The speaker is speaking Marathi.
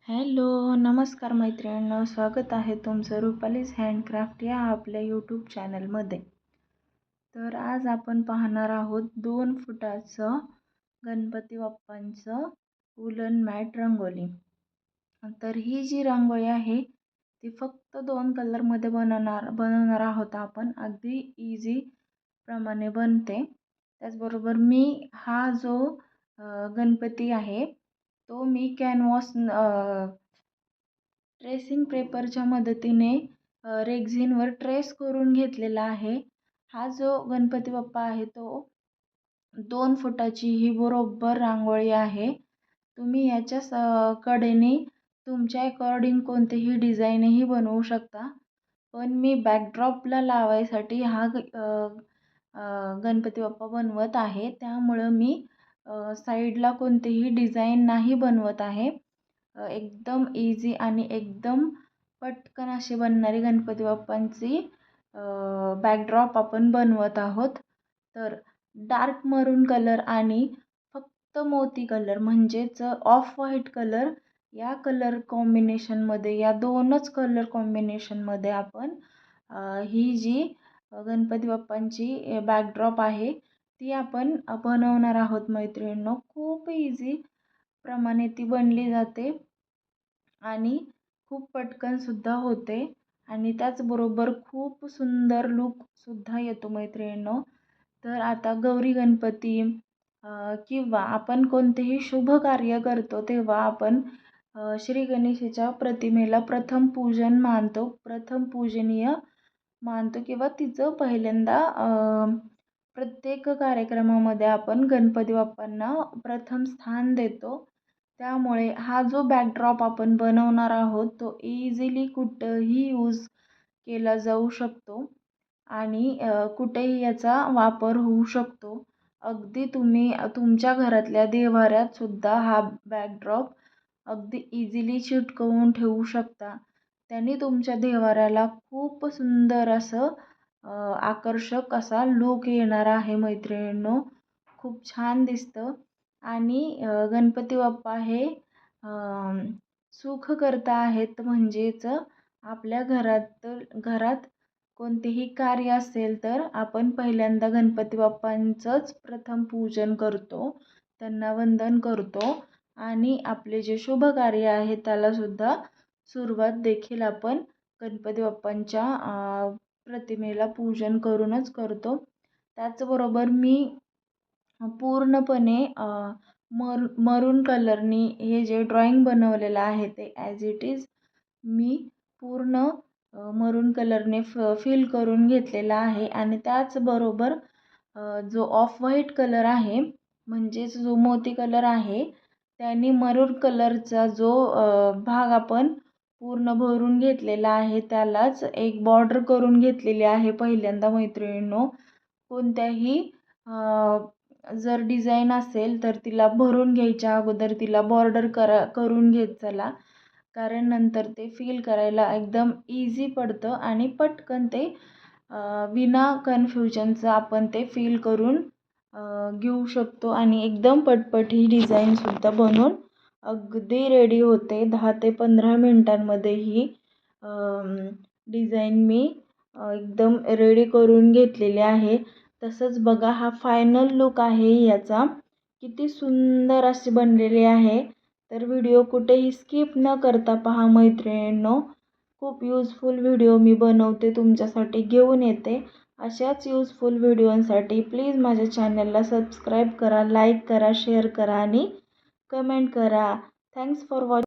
हॅलो, नमस्कार मैत्रिणींनो, स्वागत आहे तुमचं रुपालीज हँडक्राफ्ट या आपल्या यूट्यूब चॅनलमध्ये. तर आज आपण पाहणार आहोत 2 फुटाचं गणपती बाप्पांचं वूलन मॅट रंगोली. तर ही जी रांगोळी आहे ती फक्त 2 कलरमध्ये बनवणार आहोत आपण. अगदी इझी प्रमाणे बनते. त्याचबरोबर मी हा जो गणपती आहे तो मी कॅनव्हास ट्रेसिंग पेपरच्या मदतीने रेक्झिनवर ट्रेस करून घेतलेला आहे. हा जो गणपती बाप्पा आहे तो 2 फुटाची ही बरोबर रांगोळी आहे. तुम्ही याच्या कडेने तुमच्या अकॉर्डिंग कोणतीही डिझाईनही बनवू शकता. पण मी बॅकड्रॉपला लावायसाठी हा गणपती बाप्पा बनवत आहे. त्यामुळं मी साईडला कोणतीही डिझाईन नाही बनवत आहे. एकदम इझी आणि एकदम पटकन अशी बनणारी गणपती बाप्पांची बॅकड्रॉप आपण बनवत आहोत. तर डार्क मरून कलर आणि फक्त मोती कलर म्हणजेच ऑफ व्हाईट कलर या कलर कॉम्बिनेशनमध्ये, या 2च कलर कॉम्बिनेशनमध्ये आपण ही जी गणपती बाप्पांची बॅकड्रॉप आहे ती आपण बनवणार आहोत मैत्रिणींनो. खूप इझी प्रमाणे ती बनली जाते आणि खूप पटकनसुद्धा होते आणि त्याचबरोबर खूप सुंदर लूकसुद्धा येतो मैत्रिणींनो. तर आता गौरी गणपती किंवा आपण कोणतेही शुभ कार्य करतो तेव्हा आपण श्री गणेशाच्या प्रतिमेला प्रथम पूजन मानतो, प्रथम पूजनीय मानतो किंवा तिचं पहिल्यांदा प्रत्येक कार्यक्रमामध्ये आपण गणपती बाप्पांना प्रथम स्थान देतो. त्यामुळे हा जो बॅकड्रॉप आपण बनवणार आहोत तो इझिली कुठंही यूज केला जाऊ शकतो आणि कुठेही याचा वापर होऊ शकतो. अगदी तुम्ही तुमच्या घरातल्या देव्हाऱ्यातसुद्धा हा बॅकड्रॉप अगदी इझिली चिटकवून ठेवू शकता. त्याने तुमच्या देव्हाऱ्याला खूप सुंदर असं आकर्षक असा लूक येणार आहे मैत्रिणींनो. खूप छान दिसतं आणि गणपती बाप्पा हे सुखकर्ता आहेत. म्हणजेच आपल्या घरात कोणतेही कार्य असेल तर आपण पहिल्यांदा गणपती बाप्पांचंच प्रथम पूजन करतो, त्यांना वंदन करतो आणि आपले जे शुभ कार्य आहे त्यालासुद्धा सुरुवात देखील आपण गणपती बाप्पांच्या प्रतिमेला पूजन करूनच करतो. त्याचबरोबर मी पूर्णपणे मरून कलरनी हे जे ड्रॉइंग बनवलेलं आहे ते ॲज इट इज मी पूर्ण मरून कलरने फिल करून घेतलेला आहे आणि त्याचबरोबर जो ऑफ व्हाईट कलर आहे म्हणजेच जो मोती कलर आहे त्याने मरून कलरचा जो भाग आपण पूर्ण भरून घेतलेला आहे त्यालाच एक बॉर्डर करून घेतलेली आहे पहिल्यांदा मैत्रिणींनो. कोणत्याही जर डिझाईन असेल तर तिला भरून घ्यायच्या अगोदर तिला बॉर्डर करून घेत चला, कारण नंतर ते फील करायला एकदम इझी पडतं आणि पटकन ते विना कन्फ्युजनचं आपण ते फील करून घेऊ शकतो आणि एकदम पटपट ही डिझाईनसुद्धा बनवून अगदी रेडी होते. 10 ते 15 मिनटांमध्ये ही डिझाईन मी एकदम रेडी करून घेतलेली आहे. तसंच बघा हा फायनल लूक आहे याचा, किती सुंदर अशी बनलेली आहे. तर व्हिडिओ कुठेही स्किप न करता पहा मैत्रिणींनो. खूप यूजफुल व्हिडिओ मी बनवते तुमच्यासाठी घेऊन येते. अशाच यूजफुल व्हिडिओंसाठी प्लीज माझ्या चॅनलला सबस्क्राईब करा, लाईक करा, शेअर करा आणि कमेंट करा. Thanks for watching.